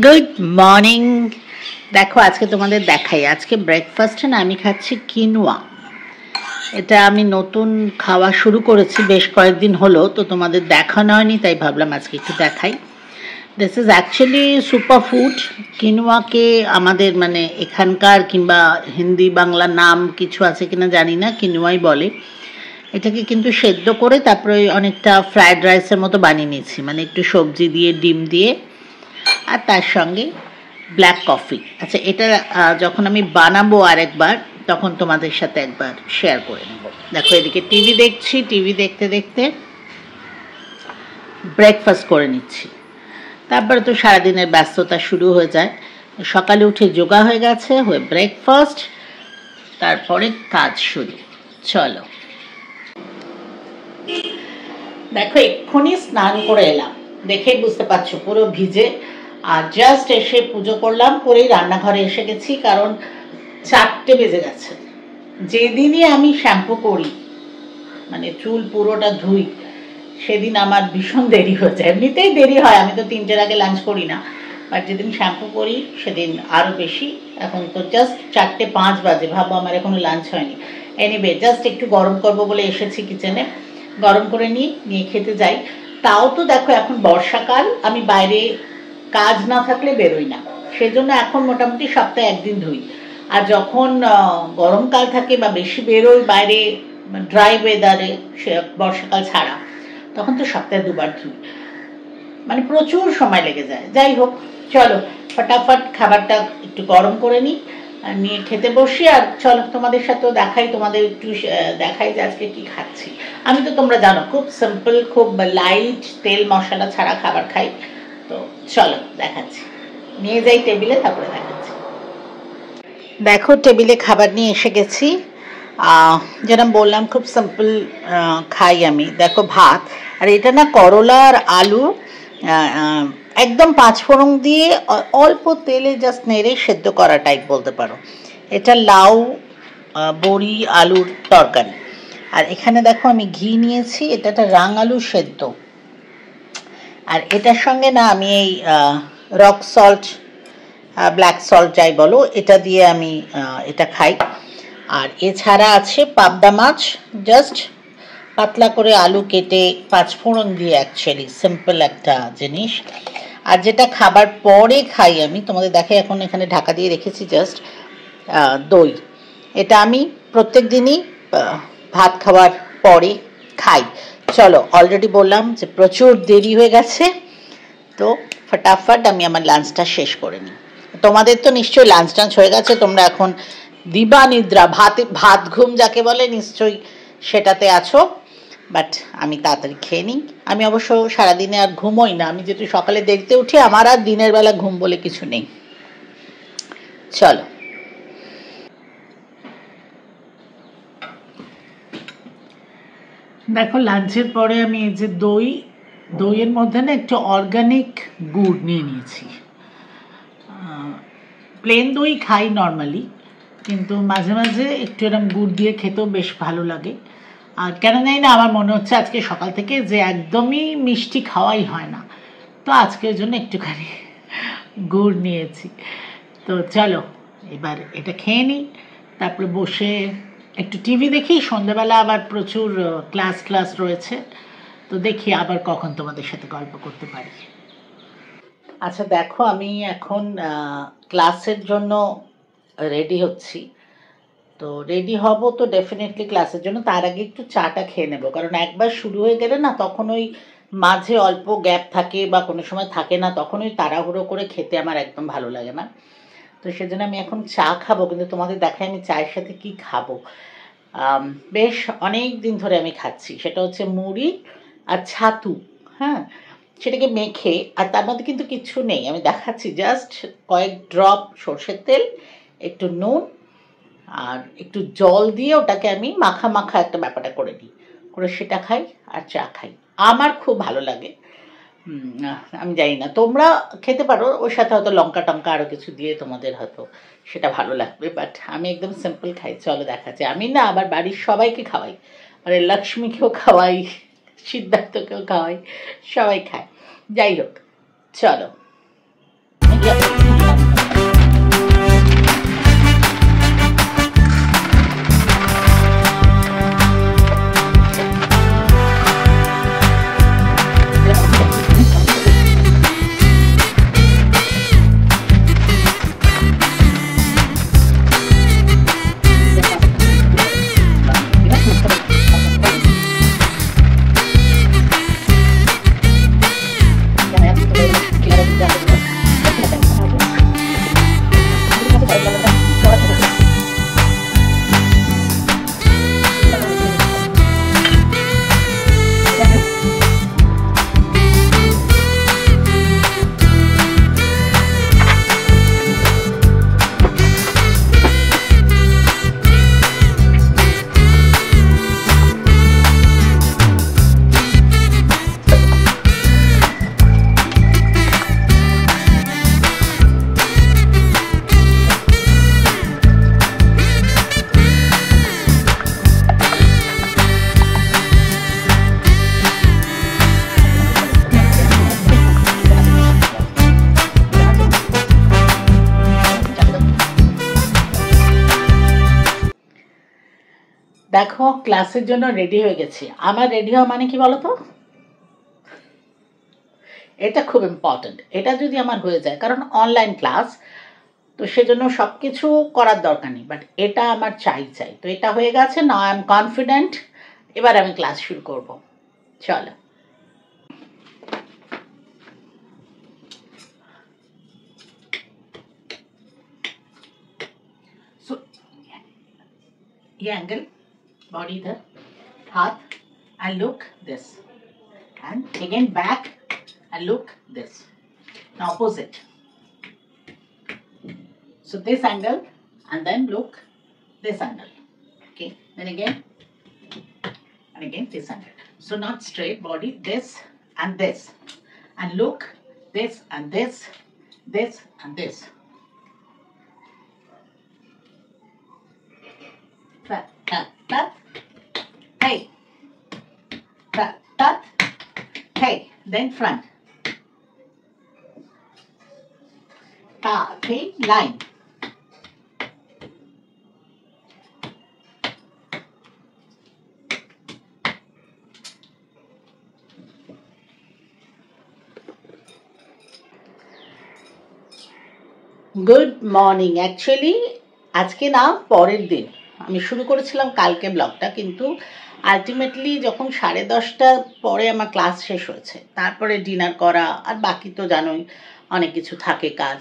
Good morning. দেখো আজকে তোমাদের দেখাই, আজকে ব্রেকফাস্টে না আমি খাচ্ছি কিনোয়া। এটা আমি নতুন খাওয়া শুরু করেছি, বেশ কয়েকদিন হলো, তো তোমাদের দেখানো হয়নি, তাই ভাবলাম আজকে একটু দেখাই। This is actually super food. কিনোয়াকে আমাদের মানে এখানকার কিংবা হিন্দি বাংলা নাম কিছু আছে কিনা জানি না, কিনোয়াই বলে। এটাকে কিন্তু সেদ্ধ করে তারপরে অনেকটা ফ্রায়েড রাইসের মতো বানিয়ে নিয়েছি, মানে একটু সবজি দিয়ে ডিম দিয়ে আর তার সঙ্গে ব্ল্যাক কফি। আচ্ছা, এটা যখন আমি বানাবো আরেকবার তখন তোমাদের সাথে একবার শেয়ার করে নেব। দেখো এদিকে টিভি দেখছি, টিভি দেখতে দেখতে ব্রেকফাস্ট করে নিচ্ছি। তারপরে তো সারাদিনের ব্যস্ততা শুরু হয়ে যায়। সকালে উঠে যোগা হয়ে গেছে, হয়ে ব্রেকফাস্ট, তারপরে কাজ শুরু। চলো, দেখো এক্ষুনি স্নান করে এলাম, দেখেই বুঝতে পারছো পুরো ভিজে। আর জাস্ট এসে পুজো করলাম, করেই রান্নাঘরে এসে গেছি, কারণ 4টে বেজে গেছে। যেদিনই আমি শ্যাম্পু করি, মানে চুল পুরোটা ধুই, সেদিন আমার ভীষণ দেরি হয়ে যায়। এমনিতেই দেরি হয়, আমি তো 3টের আগে লাঞ্চ করি না, বাট যেদিন শ্যাম্পু করি সেদিন আরও বেশি। এখন তো জাস্ট 4:05 বাজে, ভাবো আমার এখনো লাঞ্চ হয়নি। এনিওয়ে, জাস্ট একটু গরম করবো বলে এসেছি কিচেনে, গরম করে নিয়ে খেতে যাই। তাও তো দেখো এখন বর্ষাকাল, আমি বাইরে কাজ না থাকলে বেরোই না, সেজন্য এখন মোটামুটি সপ্তাহে একদিন ধুই। আর যখন গরমকাল থাকে বা বেশি বেরোই বাইরে, ড্রাই ওয়েদারে, সে বর্ষাকাল ছাড়া, তখন তো সপ্তাহে 2বার ধুই, মানে প্রচুর সময় লেগে যায়। যাই হোক, চলো ফটাফট খাবারটা একটু গরম করে নিই, নিয়ে খেতে বসি। আর চলো তোমাদের সাথেও দেখাই, তোমাদের একটু দেখাই যে আজকে কি খাচ্ছি। আমি তো তোমরা জানো খুব সিম্পল, খুব লাইট তেল মশলা ছাড়া খাবার খাই। তো চলো দেখাচ্ছি, নিয়ে যাই টেবিলে, তারপরে দেখাচ্ছি। দেখো টেবিলে খাবার নিয়ে এসে গেছি। যেটা বললাম খুব সিম্পল খাই আমি। দেখো ভাত, আর এটা না করলা আর আলু একদম 5 ফোড়ন দিয়ে অল্প তেলে জাস্ট নেড়ে সেদ্ধ করা টাইপ বলতে পারো। এটা লাউ বড়ি আলুর তরকারি। আর এখানে দেখো আমি ঘি নিয়েছি, এটা একটা রাং আলু সেদ্ধ। আর এটার সঙ্গে না আমি এই রক সল্ট, ব্ল্যাক সল্ট যাই বলো, এটা দিয়ে আমি এটা খাই। আর এছাড়া আছে পাবদা মাছ, জাস্ট পাতলা করে আলু কেটে 5 ফোড়ন দিয়ে, অ্যাকচুয়ালি সিম্পল একটা জিনিস। আর যেটা খাবার পরে খাই আমি, তোমাদের দেখাই, এখন এখানে ঢাকা দিয়ে রেখেছি জাস্ট, দই। এটা আমি প্রত্যেক দিনই ভাত খাওয়ার পরে খাই। চলো, অলরেডি বললাম যে প্রচুর দেরি হয়ে গেছে, তো ফটাফট আমি আমার লাঞ্চটা শেষ করে নিই। তোমাদের তো নিশ্চয়ই লাঞ্চ টাঞ্চ হয়ে গেছে, তোমরা এখন দিবা নিদ্রা, ভাত ঘুম যাকে বলে, নিশ্চয়ই সেটাতে আছো। বাট আমি তাড়াতাড়ি খেয়ে নিই। আমি অবশ্য সারাদিনে আর ঘুমোই না, আমি যেহেতু সকালে দেরিতে উঠি, আমার আর দিনের বেলা ঘুম বলে কিছু নেই। চলো, দেখো লাঞ্চের পরে আমি এই যে দইয়ের মধ্যে না একটু অর্গানিক গুড় নিয়ে নিয়েছি। প্লেন দই খাই নর্মালি, কিন্তু মাঝে মাঝে একটু এরকম গুড় দিয়ে খেতেও বেশ ভালো লাগে। আর কেন জানি না, আমার মনে হচ্ছে আজকে সকাল থেকে যে একদমই মিষ্টি খাওয়াই হয় না, তো আজকের জন্য একটুখানি গুড় নিয়েছি। তো চলো এবার এটা খেয়ে নিই, তারপরে বসে একটু টিভি দেখি। সন্ধ্যাবেলা আবার প্রচুর ক্লাস রয়েছে, তো দেখি আবার কখন তোমাদের সাথে গল্প করতে পারি। আচ্ছা দেখো, আমি এখন ক্লাসের জন্য রেডি হচ্ছি। তো রেডি হব তো ডেফিনেটলি ক্লাসের জন্য, তার আগে একটু চাটা খেয়ে নেব, কারণ একবার শুরু হয়ে গেলে না তখন ওই মাঝে অল্প গ্যাপ থাকে বা কোনো সময় থাকে না, তখন ওই তাড়াহুড়ো করে খেতে আমার একদম ভালো লাগে না। তো সেজন্য আমি এখন চা খাবো, কিন্তু তোমাদের দেখাই আমি চায়ের সাথে কি খাবো। বেশ অনেক দিন ধরে আমি খাচ্ছি, সেটা হচ্ছে মুড়ি আর ছাতু। হ্যাঁ, সেটাকে মেখে, আর তার মধ্যে কিন্তু কিছু নেই, আমি দেখাচ্ছি, জাস্ট কয়েক ড্রপ সর্ষের তেল, একটু নুন আর একটু জল দিয়ে ওটাকে আমি মাখা একটা ব্যাপারটা করে নিই, করে সেটা খাই আর চা খাই। আমার খুব ভালো লাগে। আমি জানি না, তোমরা খেতে পারো, ওর সাথে হয়তো লঙ্কা টঙ্কা আরও কিছু দিয়ে তোমাদের হয়তো সেটা ভালো লাগবে, বাট আমি একদম সিম্পল খাই। চলো দেখাচ্ছি, আমি না আবার বাড়ির সবাইকে খাওয়াই, মানে লক্ষ্মীকেও খাওয়াই, সিদ্ধার্থকেও খাওয়াই, সবাই খায়। যাই হোক, চলো আমি দেখো ক্লাসের জন্য রেডি হয়ে গেছি। আমার রেডি হওয়া মানে কি বলো তো, এটা খুব ইম্পর্টেন্ট। এটা যদি আমার হয়ে যায়, কারণ অনলাইন ক্লাস তো সেজন্য সব কিছু করার দরকার নেই, বাট এটা আমার চাই। তো এটা হয়ে গেছে, নাও আই এম কনফিডেন্ট। এবার আমি ক্লাস শুরু করব, চলো। So, ये angle, body इधर, हाथ, and look this, and again back and look this. Now opposite. So this angle, and then look this angle. Okay, then again and again this angle. So not straight body, this and this, and look this and this, this and this. That, hey, that, hey, then front. Okay, line. Good morning. Actually আজকে না, পরের দিন আমি শুরু করেছিলাম কালকে ব্লগটা, কিন্তু আলটিমেটলি যখন 10:30টার পরে আমার ক্লাস শেষ হয়েছে, তারপরে ডিনার করা, আর বাকি তো জানোই অনেক কিছু থাকে কাজ,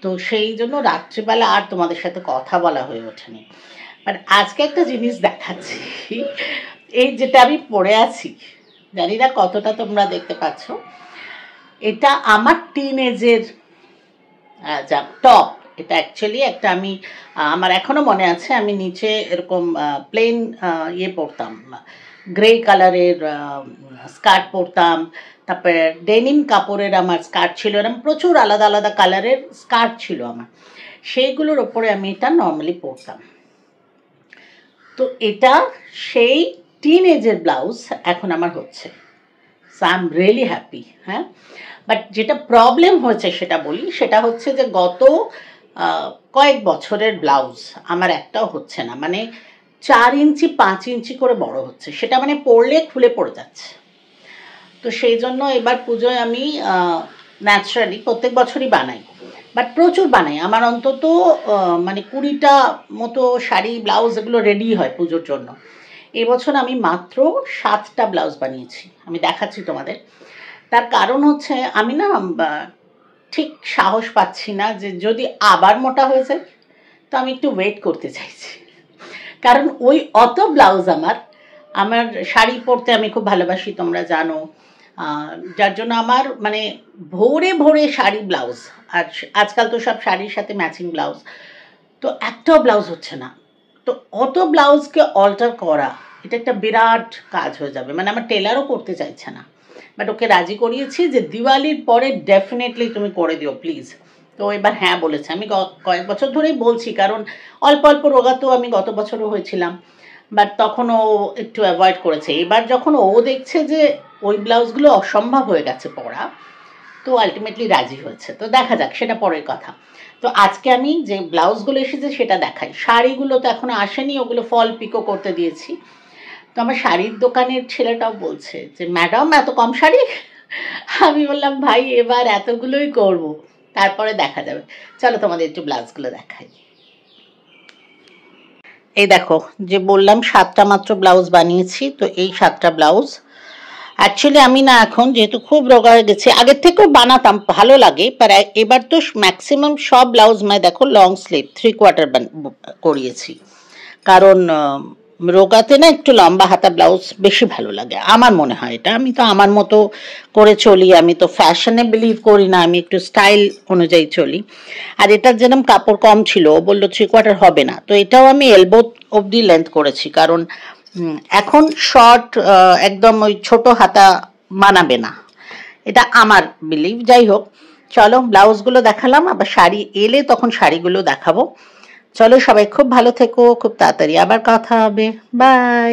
তো সেই জন্য রাত্রিবেলা আর তোমাদের সাথে কথা বলা হয়ে ওঠেনি। বাট আজকে একটা জিনিস দেখাচ্ছি, এই যেটা আমি পরে আছি, জানি না কতটা তোমরা দেখতে পাচ্ছ, এটা আমার টিনেজের যা টপ। এটা অ্যাকচুয়ালি একটা আমি আমার এখনো মনে আছে, আমি নিচে এরকম প্লেন ইয়ে পরতাম, গ্রে কালারের স্কার্ট পরতাম, তারপরে ডেনিম কাপড়ের আমার স্কার্ট ছিল, এরকম প্রচুর আলাদা আলাদা কালারের স্কার্ট ছিল আমার, সেইগুলোর ওপরে আমি এটা নর্মালি পরতাম। তো এটা সেই টিন এজের ব্লাউজ এখন আমার হচ্ছে, so I am really happy. হ্যাঁ, বাট যেটা প্রবলেম হয়েছে সেটা বলি, সেটা হচ্ছে যে গত কয়েক বছরের ব্লাউজ আমার একটাও হচ্ছে না, মানে 4 ইঞ্চি 5 ইঞ্চি করে বড় হচ্ছে, সেটা মানে পরলে খুলে পড়ে যাচ্ছে। তো সেই জন্য এবার পুজোয় আমি ন্যাচারালি প্রত্যেক বছরই বানাই, বাট প্রচুর বানাই, আমার অন্তত মানে 20টা মতো শাড়ি ব্লাউজ এগুলো রেডি হয় পুজোর জন্য। এবছর আমি মাত্র 7টা ব্লাউজ বানিয়েছি, আমি দেখাচ্ছি তোমাদের। তার কারণ হচ্ছে আমি না ঠিক সাহস পাচ্ছি না যে যদি আবার মোটা হয়ে যায়, তো আমি একটু ওয়েট করতে চাইছি, কারণ ওই অত ব্লাউজ আমার শাড়ি পরতে আমি খুব ভালোবাসি, তোমরা জানো, যার জন্য আমার মানে ভোরে ভোরে শাড়ি ব্লাউজ, আর আজকাল তো সব শাড়ির সাথে ম্যাচিং ব্লাউজ, তো একটাও ব্লাউজ হচ্ছে না। তো অত ব্লাউজকে অল্টার করা, এটা একটা বিরাট কাজ হয়ে যাবে, মানে আমার টেলারও করতে চাইছে না, বাট ওকে রাজি করিয়েছি যে দিওয়ালির পরে ডেফিনেটলি তুমি করে দিও প্লিজ। তো এবার হ্যাঁ বলেছে। আমি কয়েক বছর ধরেই বলছি, কারণ অল্প অল্প রোগা তো আমি গত বছরও হয়েছিলাম, বাট তখন ও একটু অ্যাভয়েড করেছে। এবার যখন ও দেখছে যে ওই ব্লাউজগুলো অসম্ভব হয়ে গেছে পরা, তো আলটিমেটলি রাজি হয়েছে, তো দেখা যাক, সেটা পরের কথা। তো আজকে আমি যে ব্লাউজগুলো এসেছে সেটা দেখাই। শাড়িগুলো তো এখনো আসেনি, ওগুলো ফল পিকো করতে দিয়েছি। তো আমার শাড়ির দোকানের ছেলেটাও বলছে যে ম্যাডাম এত কম শাড়ি। আমি বললাম ভাই এবার এতগুলোই করব, তারপরে দেখা যাবে। চলো তোমাদের একটু ব্লাউজগুলো দেখাই। এই দেখো, যে বললাম 7টা মাত্র ব্লাউজ বানিয়েছি, তো এই 7টা ব্লাউজ অ্যাকচুয়ালি আমি না এখন যেহেতু খুব রোগা হয়ে গেছে, আগের থেকেও বানাতাম, ভালো লাগে, বাট এবার তো ম্যাক্সিমাম সব ব্লাউজ দেখো লং স্লিভ 3/4 করিয়েছি, কারণ রোগাতে না একটু লম্বা হাতা ব্লাউজ বেশি ভালো লাগে আমার মনে হয়। এটা আমি তো আমার মতো করে চলি, আমি তো ফ্যাশনে বিলিভ করি না, আমি একটু স্টাইল অনুযায়ী চলি। আর এটার যেরকম কাপড় কম ছিল, ও বললো 3/4 হবে না, তো এটাও আমি এলবো অবধি লেন্থ করেছি, কারণ এখন শর্ট একদম ওই ছোট হাতা মানাবে না, এটা আমার বিলিভ। যাই হোক, চলো ব্লাউজগুলো দেখালাম, আবার শাড়ি এলে তখন শাড়িগুলো দেখাবো। চলো সবাই খুব ভালো থেকো, খুব তাড়াতাড়ি আবার কথা হবে, বাই।